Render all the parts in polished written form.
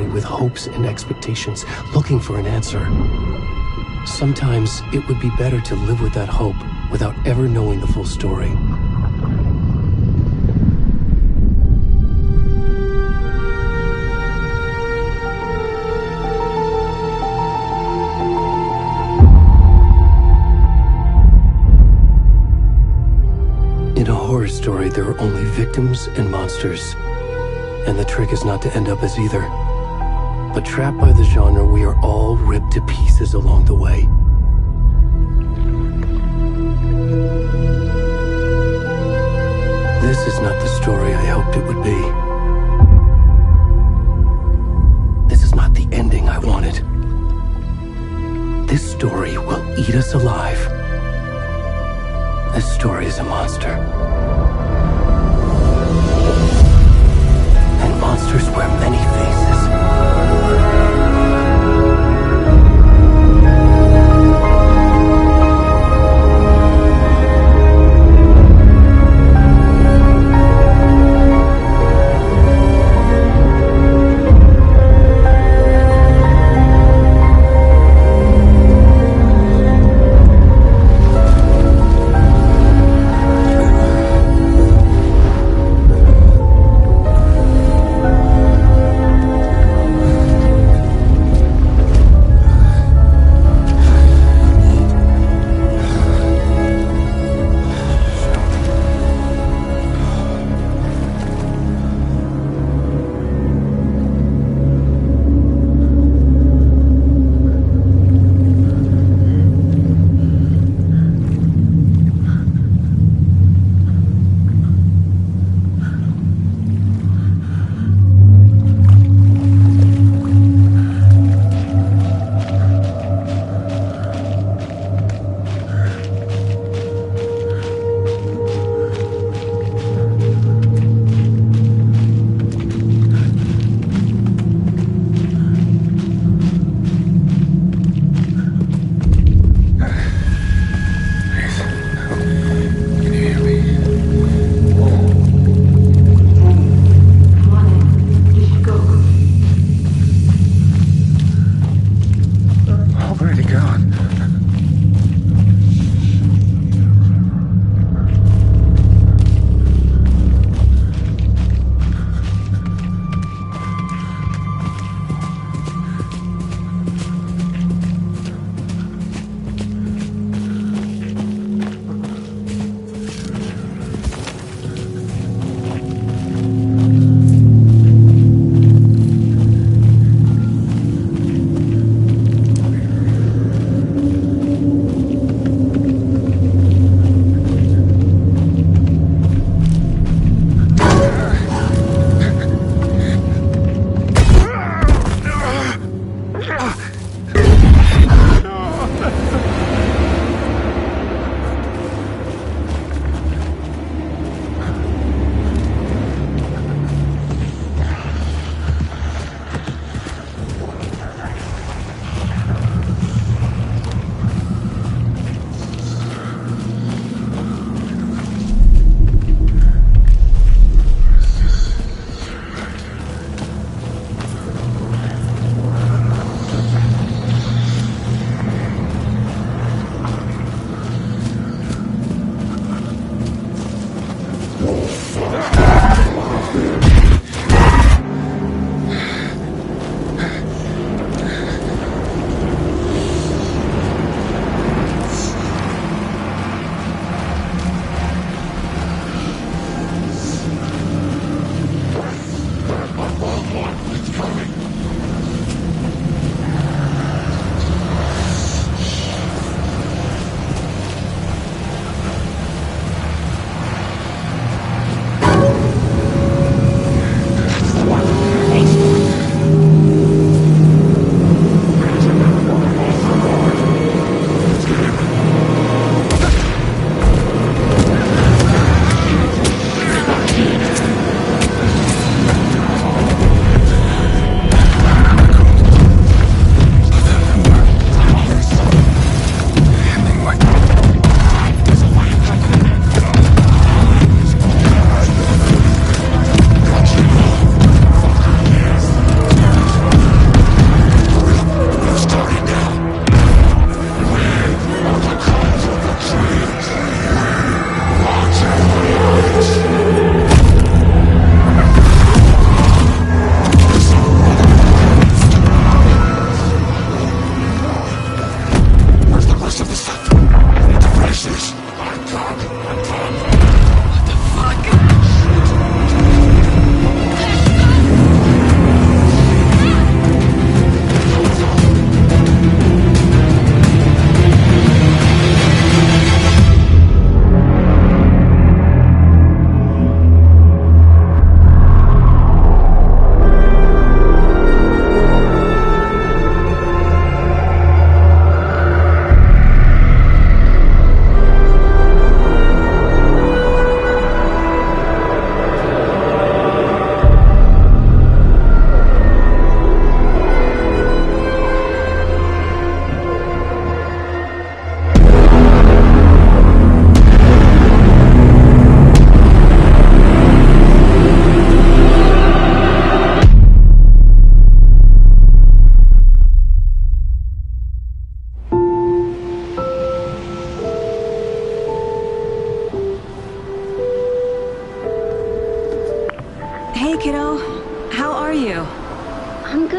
story with hopes and expectations, looking for an answer. Sometimes it would be better to live with that hope without ever knowing the full story. In a horror story, there are only victims and monsters, and the trick is not to end up as either. But trapped by the genre, we are all ripped to pieces along the way. This is not the story I hoped it would be. This is not the ending I wanted. This story will eat us alive. This story is a monster. And monsters wear many faces.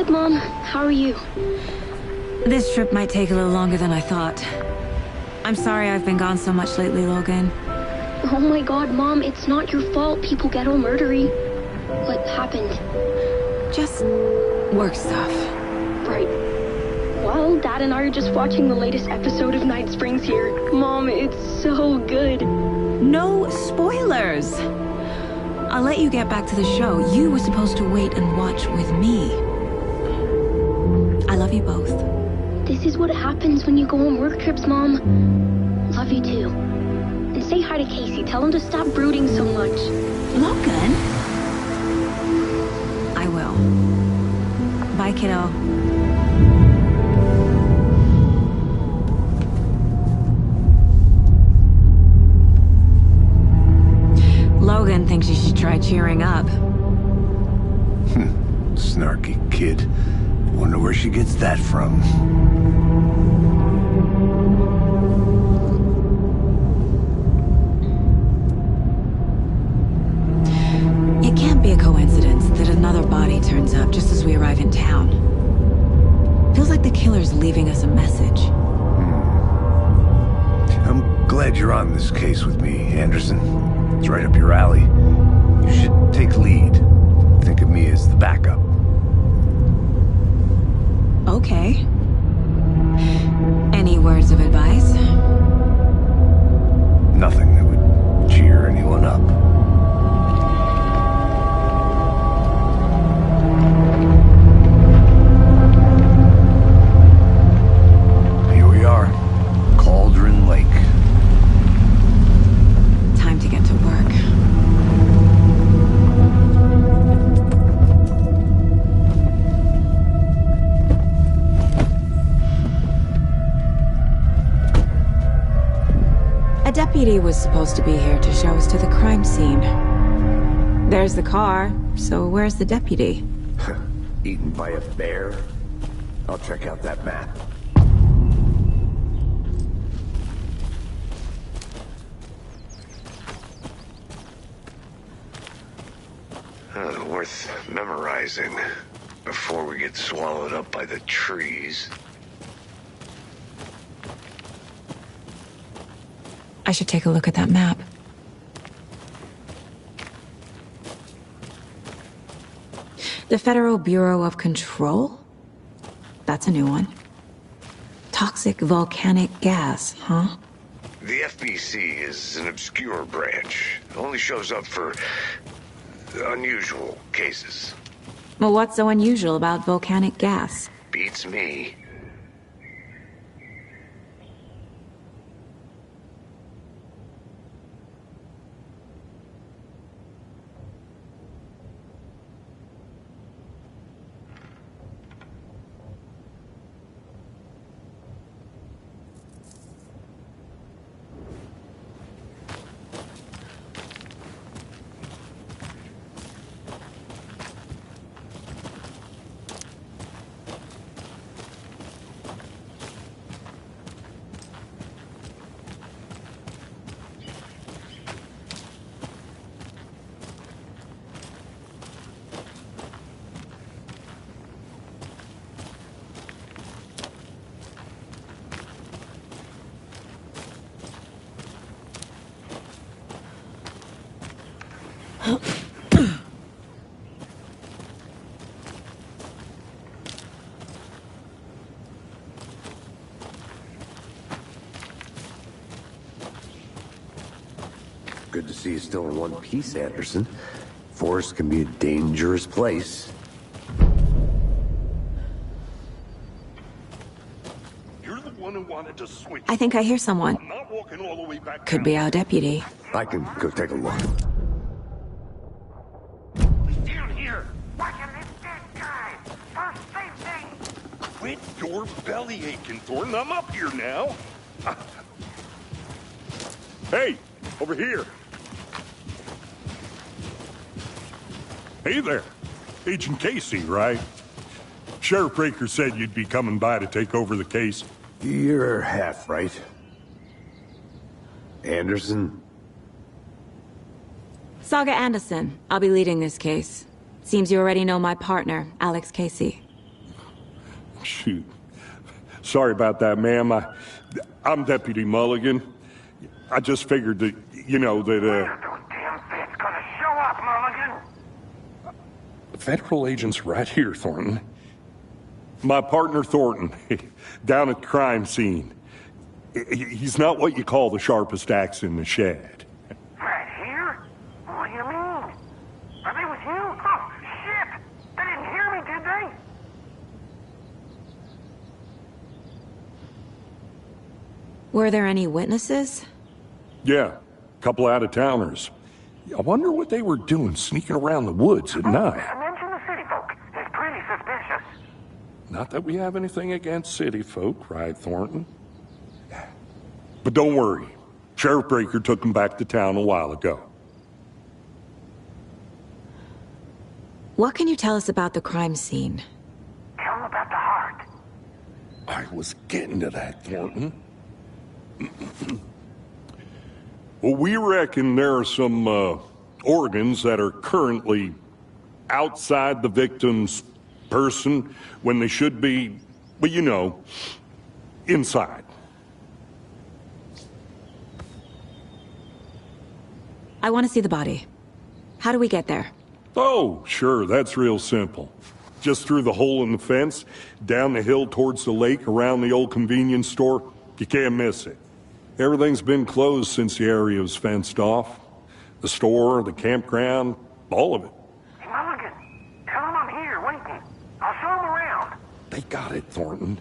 good, Mom. How are you? This trip might take a little longer than I thought. I'm sorry I've been gone so much lately, Logan. Oh my god, Mom, it's not your fault people get all murdery. What happened? Just work stuff. Right. Well, Dad and I are just watching the latest episode of Night Springs here. Mom, it's so good. No spoilers! I'll let you get back to the show. You were supposed to wait and watch with me. I love you both. This is what happens when you go on work trips, Mom. Love you too. And say hi to Casey. Tell him to stop brooding so much. Logan? I will. Bye, kiddo. Logan thinks you should try cheering up. Snarky kid. Wonder where she gets that from. It can't be a coincidence that another body turns up just as we arrive in town. Feels like the killer's leaving us a message. I'm glad you're on this case with me, Anderson. It's right up your alley. You should take lead. Think of me as the backup. Okay. Any words of advice? Nothing that would cheer anyone up. Here we are. Cauldron Lake. Time to get to work. A deputy was supposed to be here to show us to the crime scene. There's the car, so where's the deputy? Eaten by a bear? I'll check out that map. Worth memorizing before we get swallowed up by the trees. I should take a look at that map. The Federal Bureau of Control? That's a new one. Toxic volcanic gas, huh? The FBC is an obscure branch. It only shows up for unusual cases. Well, what's so unusual about volcanic gas? Beats me. Good to see you still in one piece, Anderson. Forest can be a dangerous place. You're the one who wanted to switch. I think I hear someone. I'm not walking all the way back. Could be our deputy. I can go take a look. He's down here. Watching this dead guy. First safety. Quit your belly aching, Thornton. I'm up here now. Hey, over here. Hey there. Agent Casey, right? Sheriff Breaker said you'd be coming by to take over the case. You're half right. Anderson? Saga Anderson. I'll be leading this case. Seems you already know my partner, Alex Casey. shoot. Sorry about that, ma'am. I'm Deputy Mulligan. I just figured that, When are those damn feds gonna show up, Mulligan? federal agent's right here, Thornton. My partner, Thornton, down at the crime scene. He's not what you call the sharpest axe in the shed. Right here? What do you mean? Are they with you? Oh, shit! They didn't hear me, did they? Were there any witnesses? Yeah, a couple out-of-towners. I wonder what they were doing sneaking around the woods at night. Mention the city folk. It's pretty suspicious. Not that we have anything against city folk, right, Thornton? But don't worry. Sheriff Breaker took them back to town a while ago. What can you tell us about the crime scene? Tell them about the heart. I was getting to that, Thornton. Well, we reckon there are some organs that are currently outside the victim's person when they should be, well, you know, inside. I want to see the body. How do we get there? Oh, sure, that's real simple. Just through the hole in the fence, down the hill towards the lake, around the old convenience store. You can't miss it. Everything's been closed since the area was fenced off. The store, the campground, all of it. Hey, Mulligan, tell them I'm here, waiting. I'll show them around. They got it, Thornton.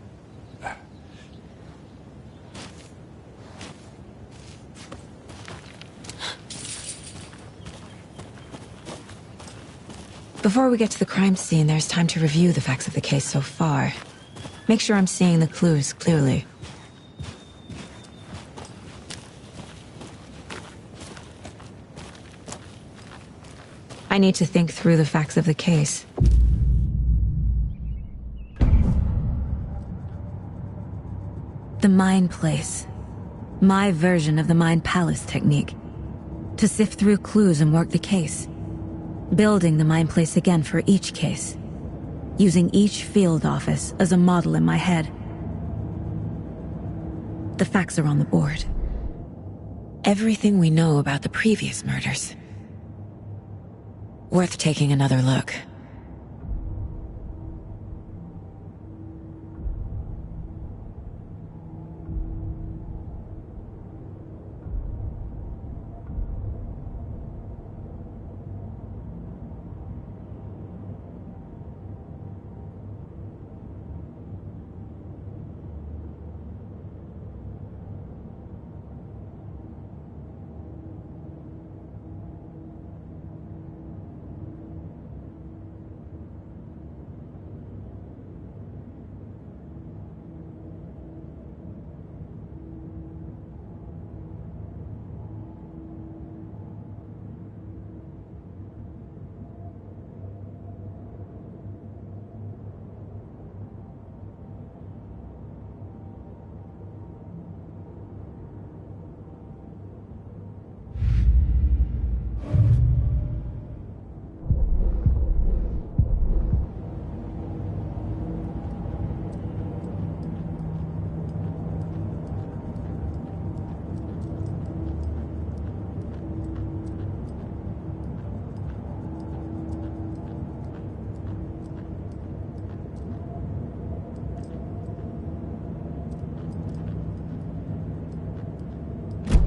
Before we get to the crime scene, there's time to review the facts of the case so far. Make sure I'm seeing the clues clearly. I need to think through the facts of the case. The Mind Place. My version of the Mind Palace technique. To sift through clues and work the case. Building the Mind Place again for each case. Using each field office as a model in my head. The facts are on the board. Everything we know about the previous murders. Worth taking another look.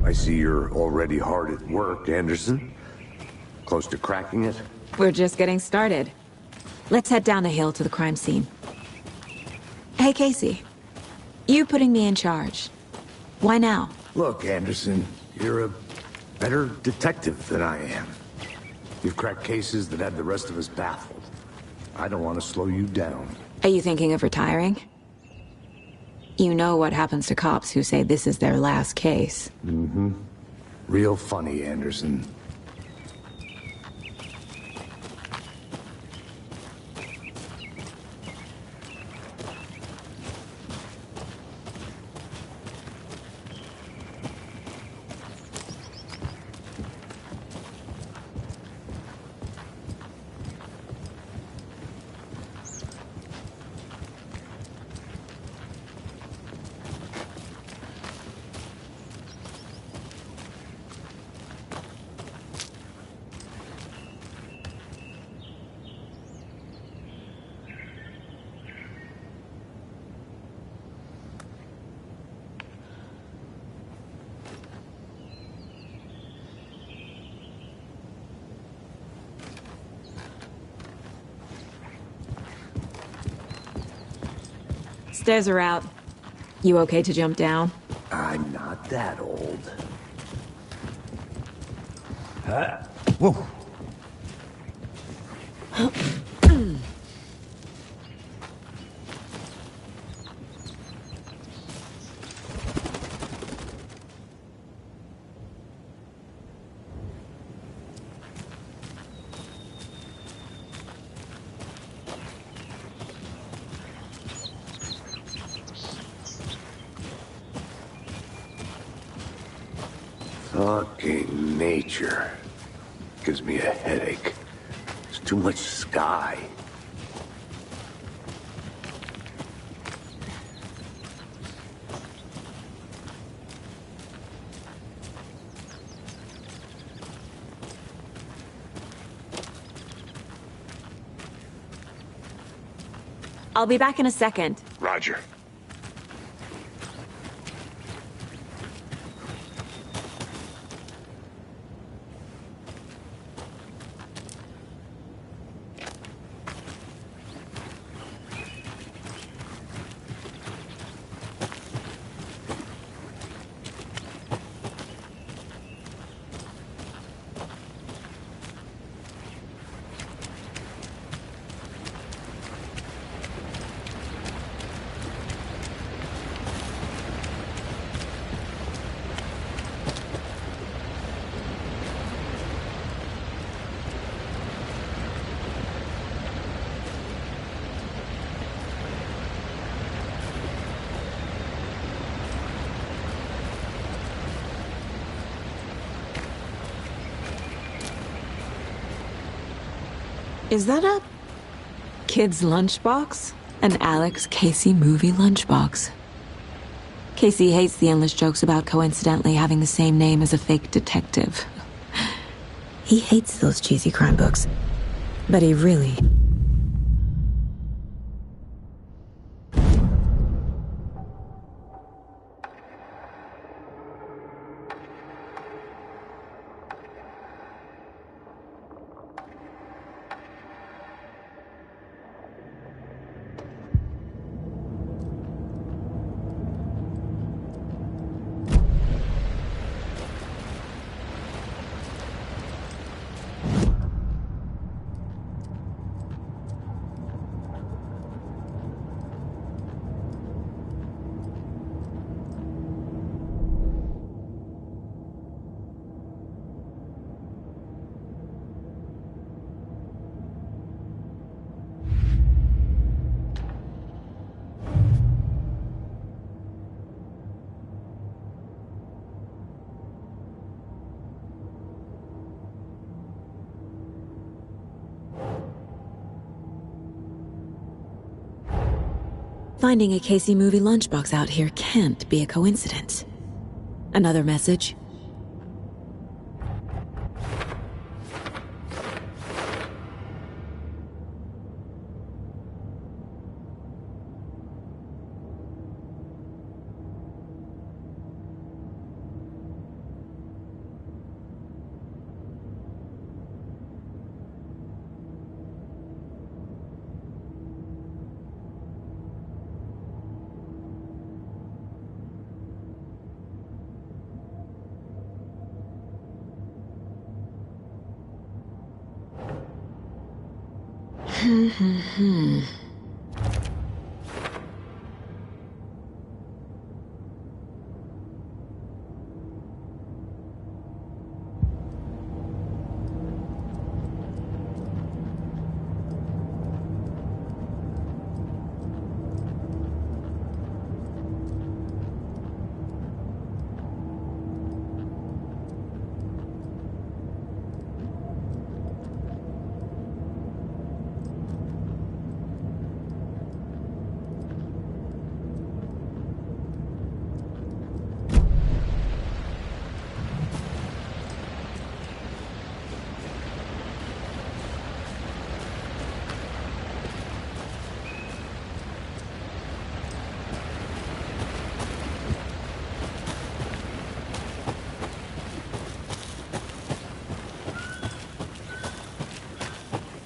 I see you're already hard at work, Anderson. Close to cracking it? We're just getting started. Let's head down the hill to the crime scene. Hey, Casey. You putting me in charge. Why now? Look, Anderson, you're a better detective than I am. You've cracked cases that had the rest of us baffled. I don't want to slow you down. Are you thinking of retiring? You know what happens to cops who say this is their last case. Mm-hmm. Real funny, Anderson. Stairs are out. You okay to jump down? I'm not that old. Whoa. Fucking nature. Gives me a headache. There's too much sky. I'll be back in a second. Roger. Is that a kid's lunchbox? An Alex Casey movie lunchbox. Casey hates the endless jokes about coincidentally having the same name as a fake detective. He hates those cheesy crime books. But he really... Finding a Casey movie lunchbox out here can't be a coincidence. Another message?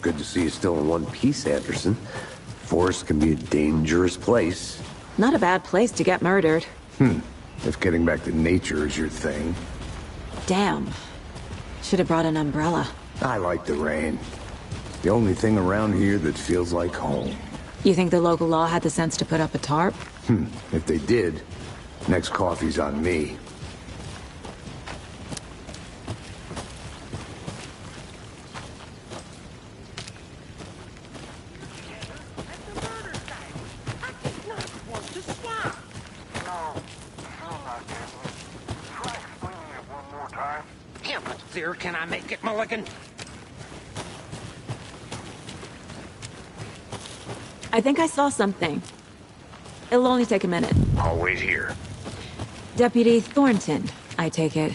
Good to see you still in one piece, Anderson. Forest can be a dangerous place. Not a bad place to get murdered. If getting back to nature is your thing. Damn. Should have brought an umbrella. I like the rain. The only thing around here that feels like home. You think the local law had the sense to put up a tarp? If they did, next coffee's on me. Can I make it, Mulligan? I think I saw something. It'll only take a minute. I'll wait here. Deputy Thornton, I take it.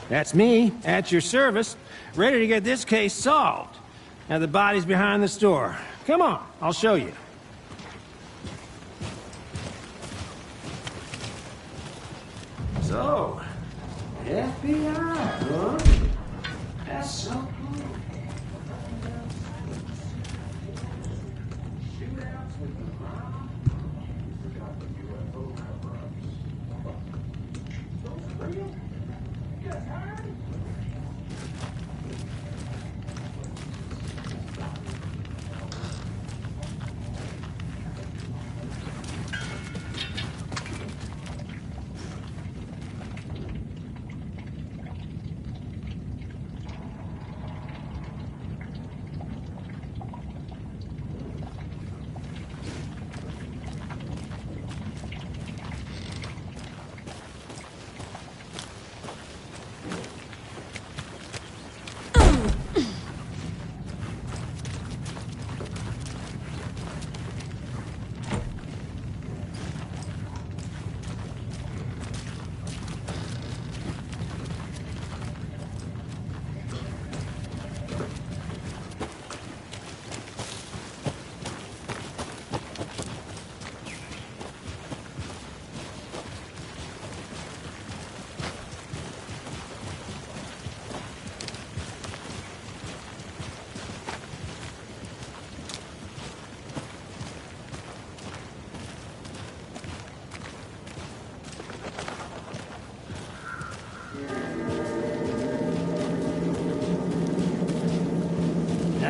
That's me, at your service, ready to get this case solved. Now the body's behind the store. Come on, I'll show you. So, FBI, huh? That's so cool.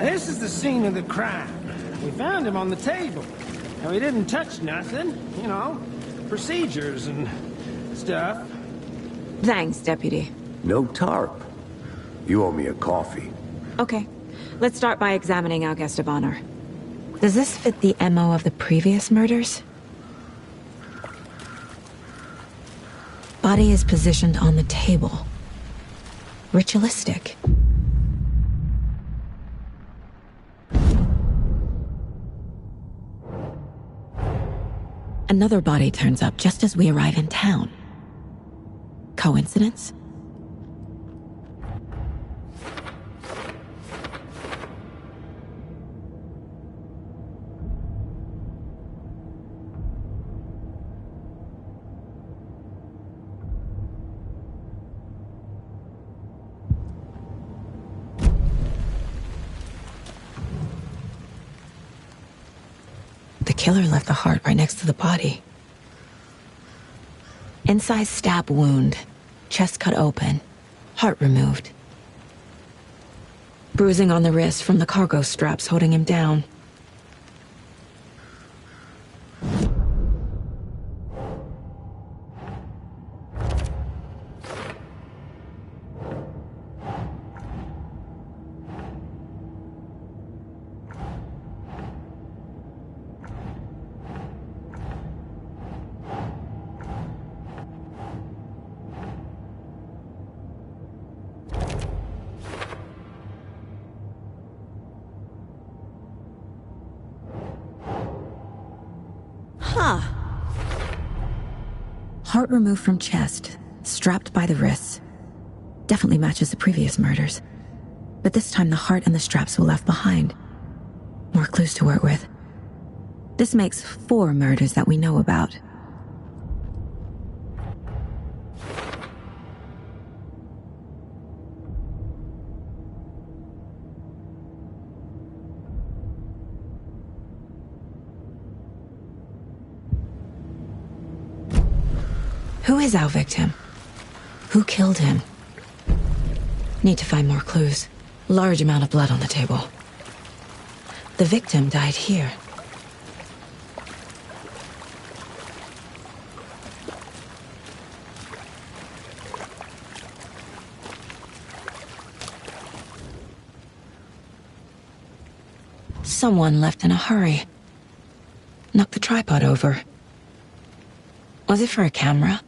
This is the scene of the crime. We found him on the table. Now, he didn't touch nothing, you know, procedures and stuff. Thanks, Deputy. No tarp. You owe me a coffee. Okay, let's start by examining our guest of honor. Does this fit the MO of the previous murders? Body is positioned on the table. Ritualistic. Another body turns up just as we arrive in town. Coincidence? The killer left the heart right next to the body. Incised stab wound, chest cut open, heart removed. Bruising on the wrist from the cargo straps holding him down. Heart removed from chest, strapped by the wrists. Definitely matches the previous murders. But this time the heart and the straps were left behind. More clues to work with. This makes 4 murders that we know about. Who is our victim? Who killed him? Need to find more clues. Large amount of blood on the table. The victim died here. Someone left in a hurry. Knocked the tripod over. Was it for a camera?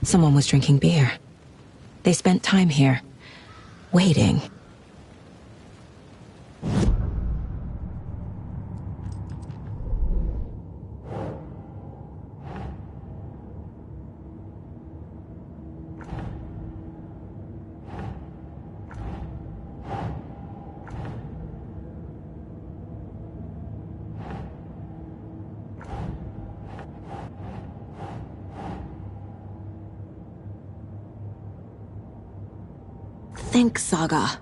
Someone was drinking beer. They spent time here, waiting. Think, Saga.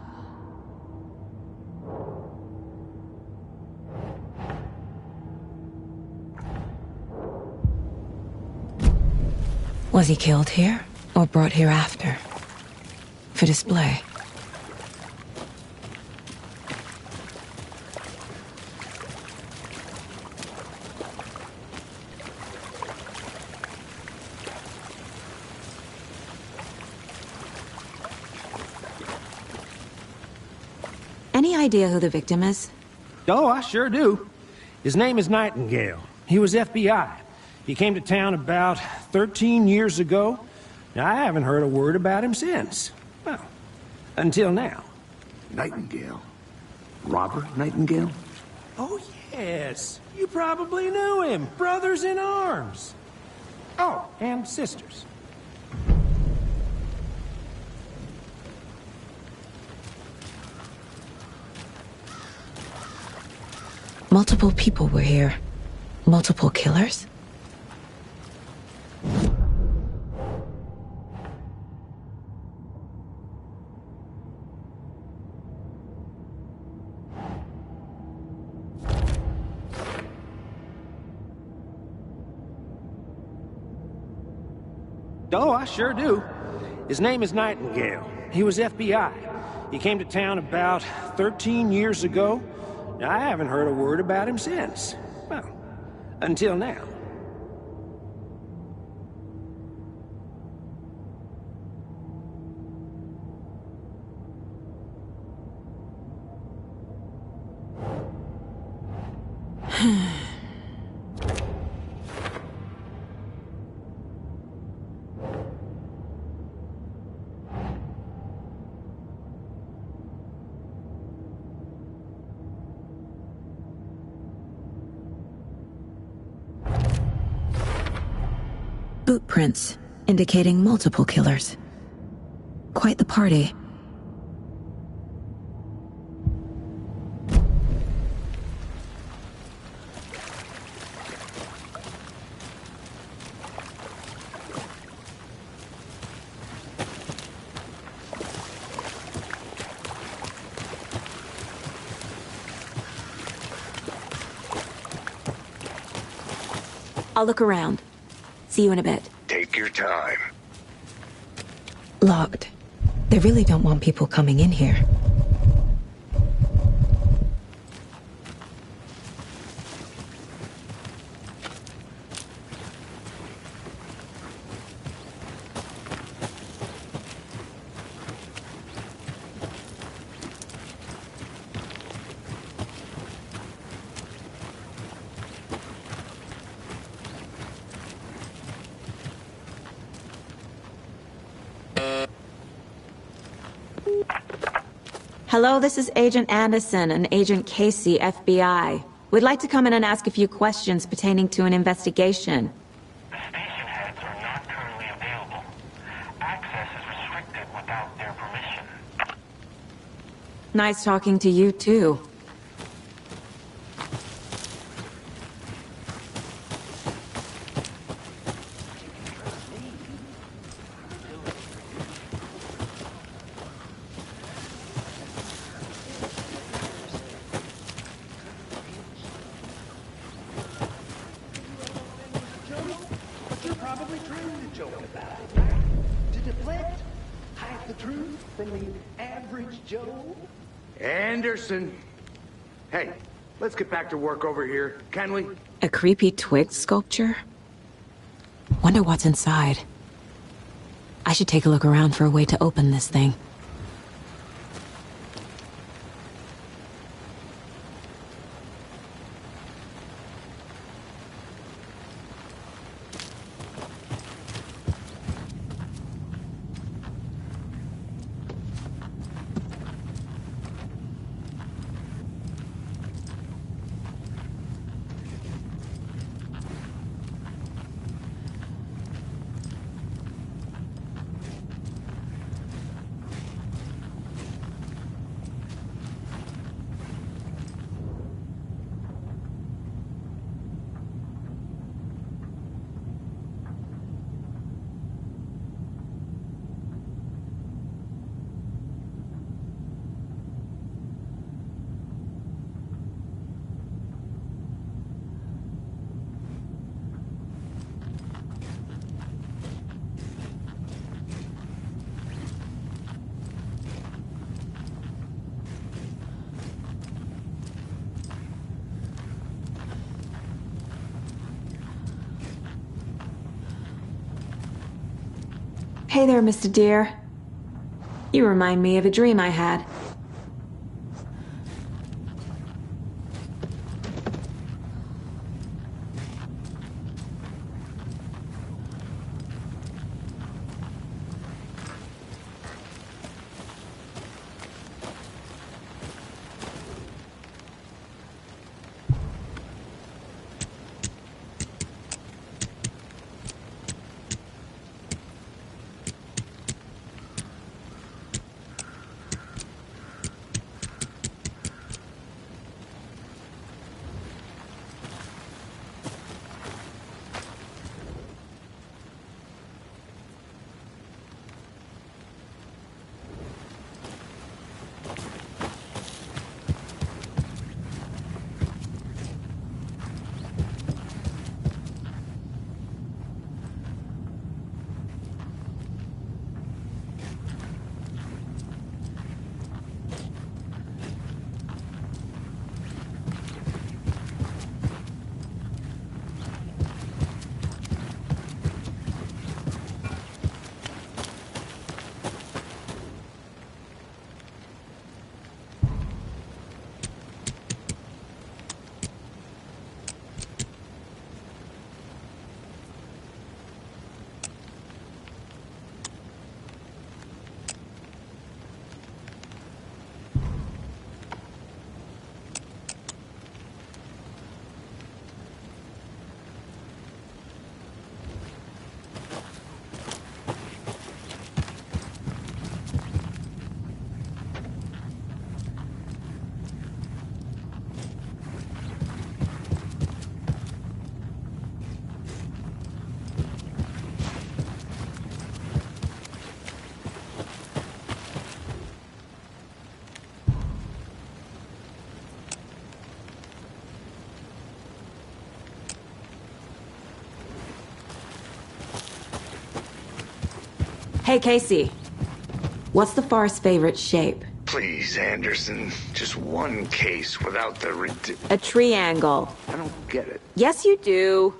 Was he killed here, or brought here after? For display? Any idea who the victim is? Oh, I sure do. His name is Nightingale. He was FBI. He came to town about 13 years ago. Now, I haven't heard a word about him since. Well, until now. Nightingale? Robert Nightingale? Oh, yes. You probably knew him. Brothers in arms. Oh, and sisters. Multiple people were here. Multiple killers? Oh, I sure do. His name is Nightingale. He was FBI. He came to town about 13 years ago. Now, I haven't heard a word about him since. Well, until now. Boot prints, indicating multiple killers. Quite the party. I'll look around. See you in a bit. Take your time. Locked. They really don't want people coming in here. Hello, this is Agent Anderson and Agent Casey, FBI. We'd like to come in and ask a few questions pertaining to an investigation. The station heads are not currently available. Access is restricted without their permission. Nice talking to you, too. probably true to joke about it, right? To deflect half the truth from the average Joe. Anderson. Hey, let's get back to work over here, can we? A creepy twig sculpture? Wonder what's inside. I should take a look around for a way to open this thing. Hey there, Mr. Deer. You remind me of a dream I had. Hey, Casey. What's the far's favorite shape? Please, Anderson. Just one case without the A triangle. I don't get it. Yes, you do.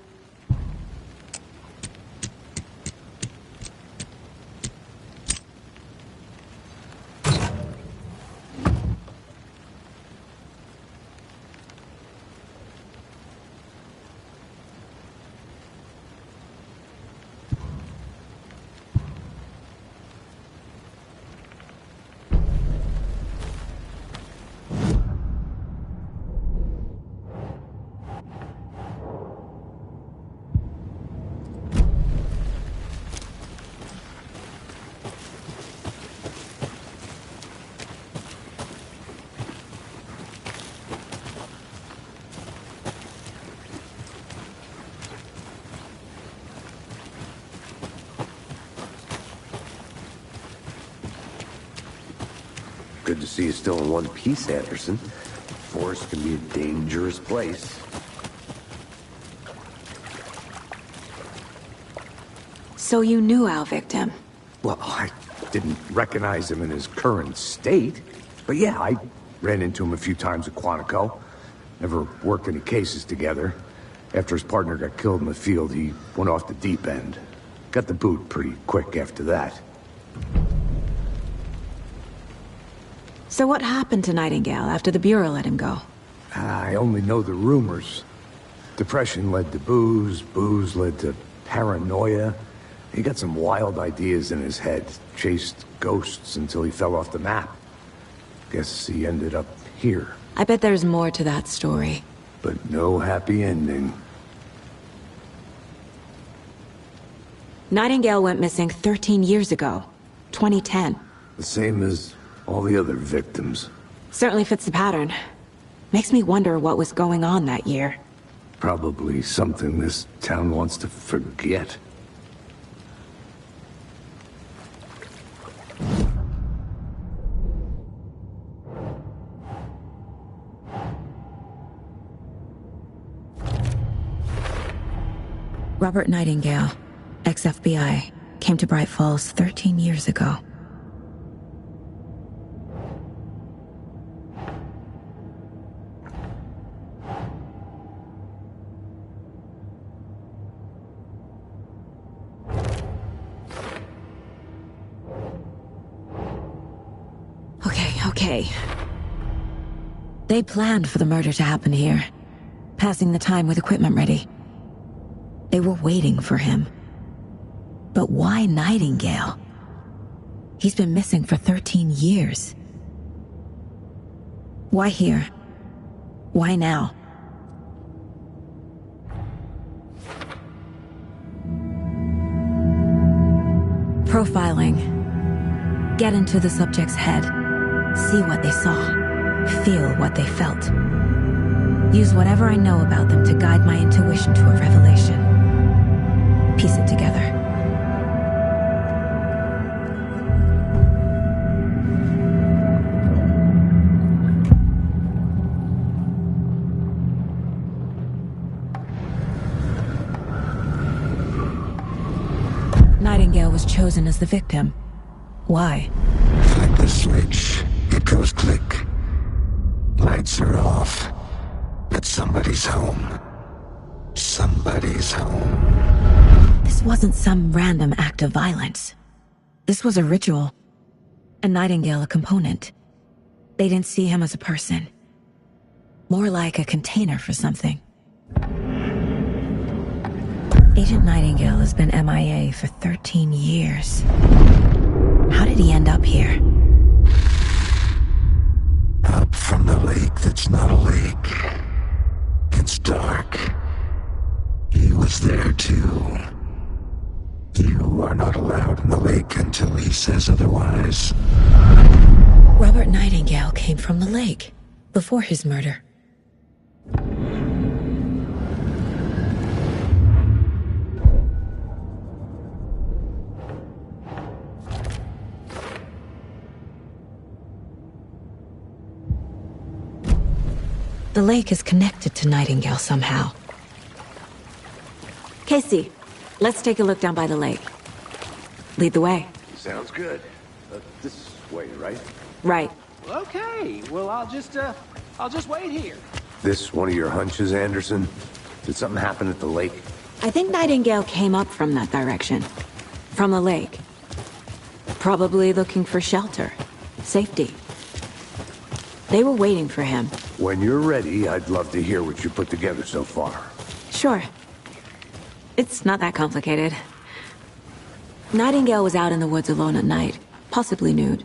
Good to see you still in one piece, Anderson. Forest can be a dangerous place. So you knew our victim? Well, I didn't recognize him in his current state. But yeah, I ran into him a few times at Quantico. Never worked any cases together. After his partner got killed in the field, he went off the deep end. Got the boot pretty quick after that. So what happened to Nightingale after the Bureau let him go? I only know the rumors. Depression led to booze, booze led to paranoia. He got some wild ideas in his head, chased ghosts until he fell off the map. Guess he ended up here. I bet there's more to that story. But no happy ending. Nightingale went missing 13 years ago. 2010. The same as all the other victims. Certainly fits the pattern. Makes me wonder what was going on that year. Probably something this town wants to forget. Robert Nightingale, ex-FBI, came to Bright Falls 13 years ago. Okay. They planned for the murder to happen here, passing the time with equipment ready. They were waiting for him. But why Nightingale? He's been missing for 13 years. Why here? Why now? Profiling. Get into the subject's head. See what they saw. Feel what they felt. Use whatever I know about them to guide my intuition to a revelation. Piece it together. Nightingale was chosen as the victim. Why? Flick the switch. It goes click. Lights are off. But somebody's home. Somebody's home. This wasn't some random act of violence. This was a ritual. And Nightingale a component. They didn't see him as a person. More like a container for something. Agent Nightingale has been MIA for 13 years. How did he end up here? Up from the lake that's not a lake. It's dark. He was there too. You are not allowed in the lake until he says otherwise. Robert Nightingale came from the lake, before his murder. The lake is connected to Nightingale somehow. Casey, let's take a look down by the lake. Lead the way. Sounds good. This way, right? Right. Okay, well, I'll just wait here. This one of your hunches, Anderson? Did something happen at the lake? I think Nightingale came up from that direction. From the lake. Probably looking for shelter. Safety. They were waiting for him. When you're ready, I'd love to hear what you put together so far. Sure. It's not that complicated. Nightingale was out in the woods alone at night, possibly nude.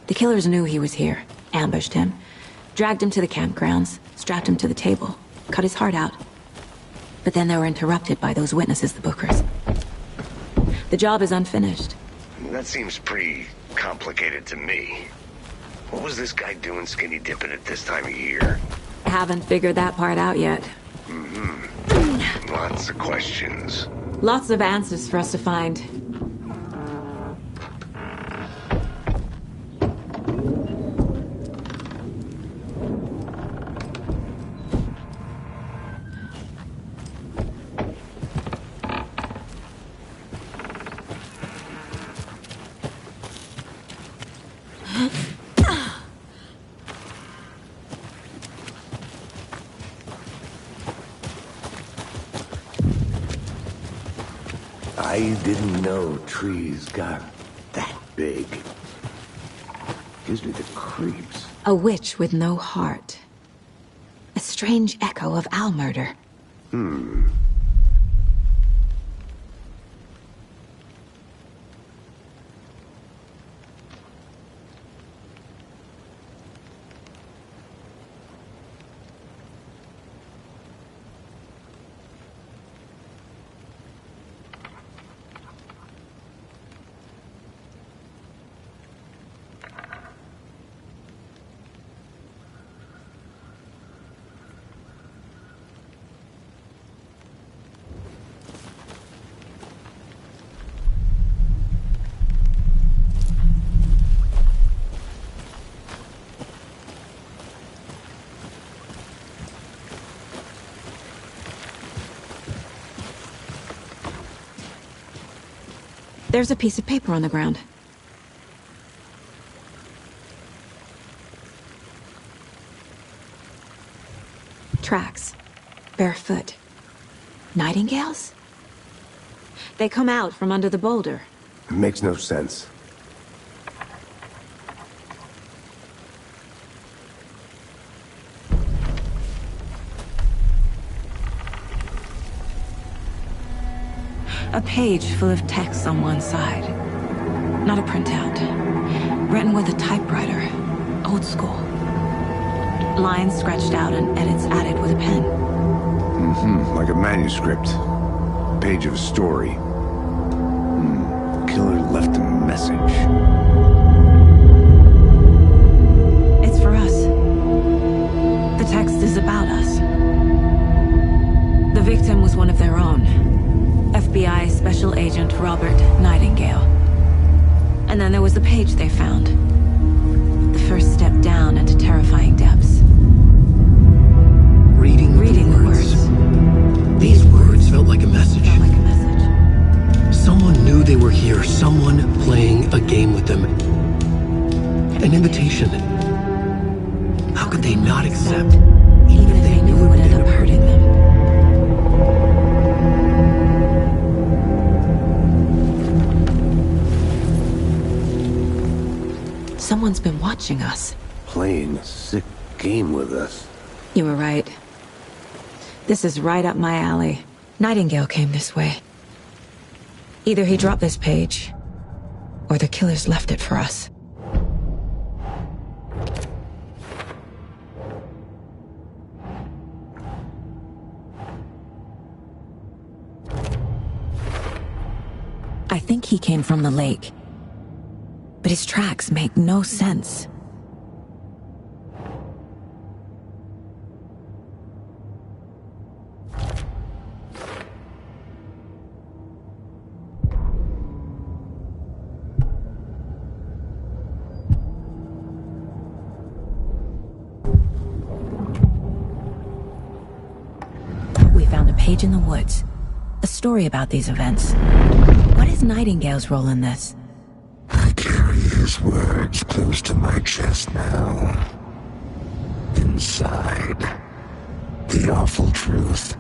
The killers knew he was here, ambushed him, dragged him to the campgrounds, strapped him to the table, cut his heart out. But then they were interrupted by those witnesses, the Bookers. The job is unfinished. That seems pretty complicated to me. What was this guy doing skinny dipping at this time of year? Haven't figured that part out yet. Lots of questions. Lots of answers for us to find. I didn't know trees got that big. Gives me the creeps. A witch with no heart. A strange echo of owl murder. There's a piece of paper on the ground. Tracks. Barefoot. Nightingales? They come out from under the boulder. It makes no sense. A page full of text on one side. Not a printout. Written with a typewriter. Old school. Lines scratched out and edits added with a pen. Like a manuscript. Page of a story. Killer left a message. It's for us. The text is about us. The victim was one of their own. FBI Special Agent Robert Nightingale. And then there was the page they found. The first step down into terrifying depths. Reading the words. These words felt like a message. Someone knew they were here. Someone playing a game with them. An invitation. How could they not accept? Even if they knew it would end up hurting them. Someone's been watching us. Playing a sick game with us. You were right. This is right up my alley. Nightingale came this way. Either he dropped this page, or the killers left it for us. I think he came from the lake. But his tracks make no sense. We found a page in the woods. A story about these events. What is Nightingale's role in this? I carry his words close to my chest now. Inside, the awful truth.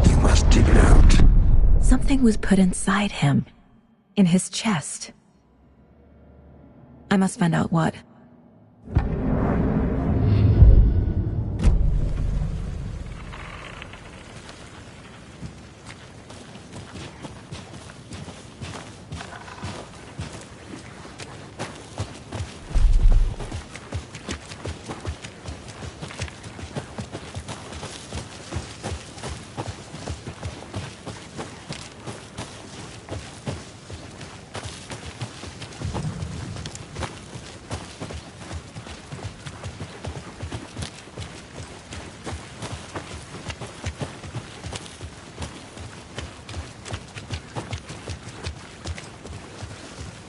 You must dig it out. Something was put inside him. In his chest. I must find out what.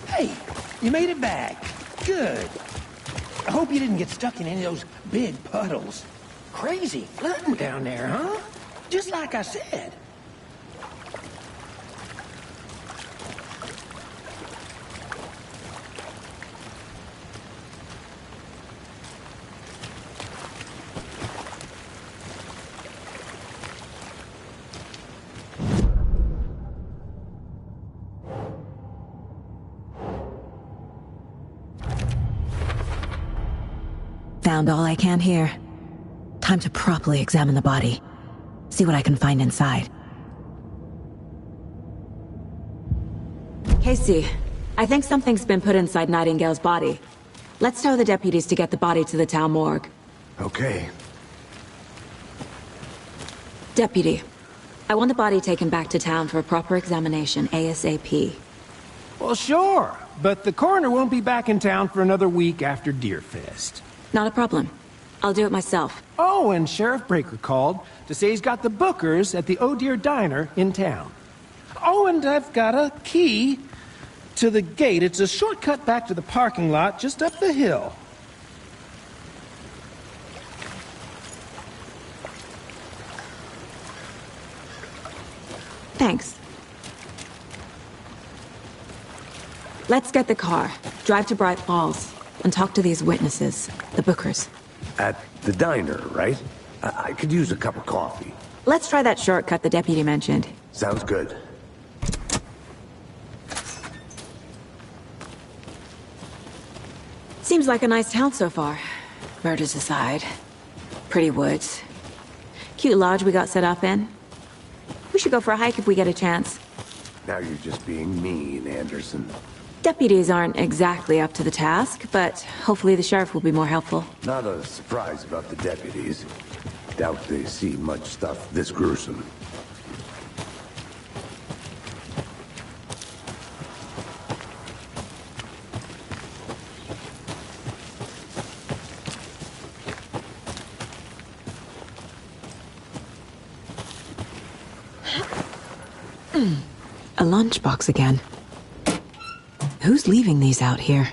Hey, you made it back. Good. I hope you didn't get stuck in any of those big puddles. Crazy flooding down there, huh? Just like I said. found all I can here. Time to properly examine the body. See what I can find inside. Casey, I think something's been put inside Nightingale's body. Let's tell the deputies to get the body to the town morgue. Okay. Deputy, I want the body taken back to town for a proper examination ASAP. Well, sure, but the coroner won't be back in town for another week after Deerfest. Not a problem. I'll do it myself. Oh, and Sheriff Breaker called to say he's got the Bookers at the Oh Dear Diner in town. Oh, and I've got a key to the gate. It's a shortcut back to the parking lot just up the hill. Thanks. Let's get the car, drive to Bright Falls, and talk to these witnesses, the Bookers. At the diner, right? I could use a cup of coffee. Let's try that shortcut the deputy mentioned. Sounds good. Seems like a nice town so far. Murders aside. Pretty woods. Cute lodge we got set up in. We should go for a hike if we get a chance. Now you're just being mean, Anderson. Deputies aren't exactly up to the task, but hopefully the sheriff will be more helpful. Not a surprise about the deputies. Doubt they see much stuff this gruesome. A lunchbox again. Who's leaving these out here?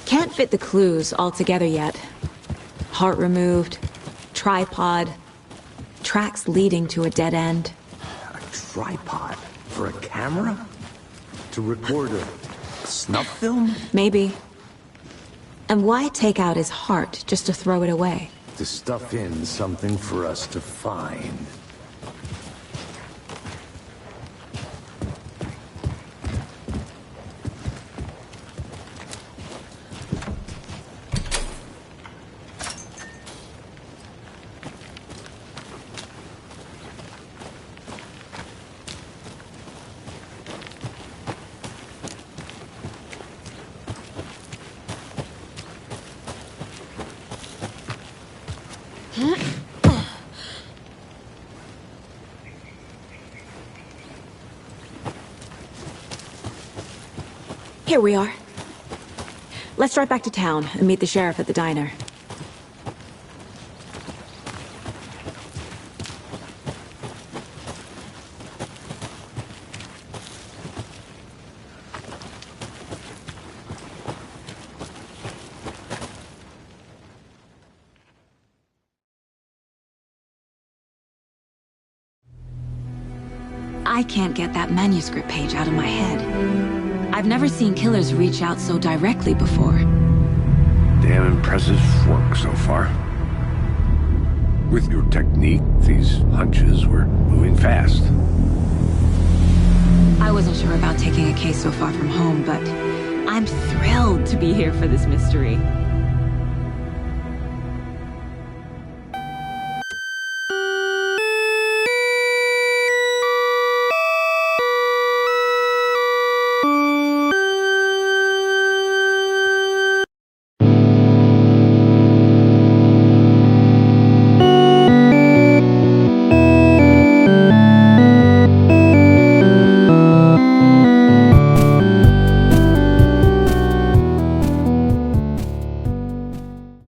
Can't fit the clues all together yet. Heart removed, tripod, tracks leading to a dead end. A tripod? For a camera? To record a snuff film? Maybe. And why take out his heart just to throw it away? To stuff in something for us to find. Here we are. Let's drive back to town and meet the sheriff at the diner. I can't get that manuscript page out of my head. I've never seen killers reach out so directly before. Damn impressive work so far. With your technique, these hunches were moving fast. I wasn't sure about taking a case so far from home, but I'm thrilled to be here for this mystery.